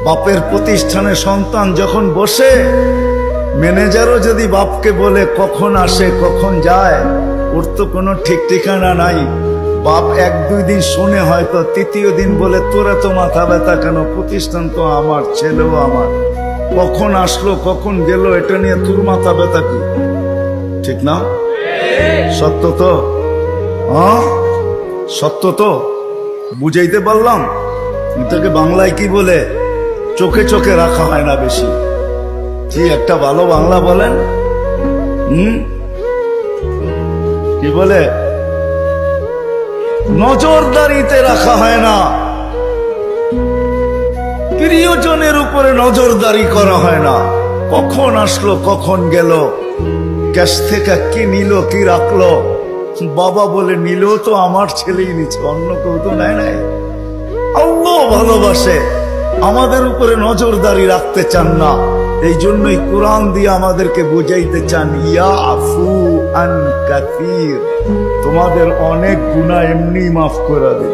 বাপের প্রতিষ্ঠানে সন্তান যখন বসে, ম্যানেজারও যদি বাপকে বলে কখন আসে কখন যায়, ওর তো কোনো ঠিক ঠিকানা নাই। বাপ এক দুই দিন শুনে হয়তো তৃতীয় দিন বলে তোরা তো মাথা ব্যথা কেন, প্রতিষ্ঠান তো আমার, ছেলেও আমার, কখন আসলো কখন গেল এটা নিয়ে তোর মাথা ব্যথা কি? ঠিক না? সত্য তো? হ্যাঁ সত্য তো? বুঝাইতে পারলাম? এটাকে বাংলায় কি বলে? চোখে চোখে রাখা হয় না বেশি। কি একটা ভালো বাংলা বলেন? কি বলে? নজরদারিতে রাখা হয় না, প্রিয়জনের উপরে নজরদারি করা হয় না। কখন আসলো কখন গেল, ক্যাশ থেকে কি নিল কি রাখলো, বাবা বলে নিল তো আমার ছেলেই নিচ্ছে, অন্য কেউ তো নেয় নাই। আল্লাহ ভালোবাসে, আমাদের উপরে নজরদারি রাখতে চান না। এই জন্যই কোরআন দিয়ে আমাদেরকে বুঝাইতে চান, ইয়াফু আন কাসীর, তোমাদের অনেক গুনাহ এমনি মাফ করে দেন।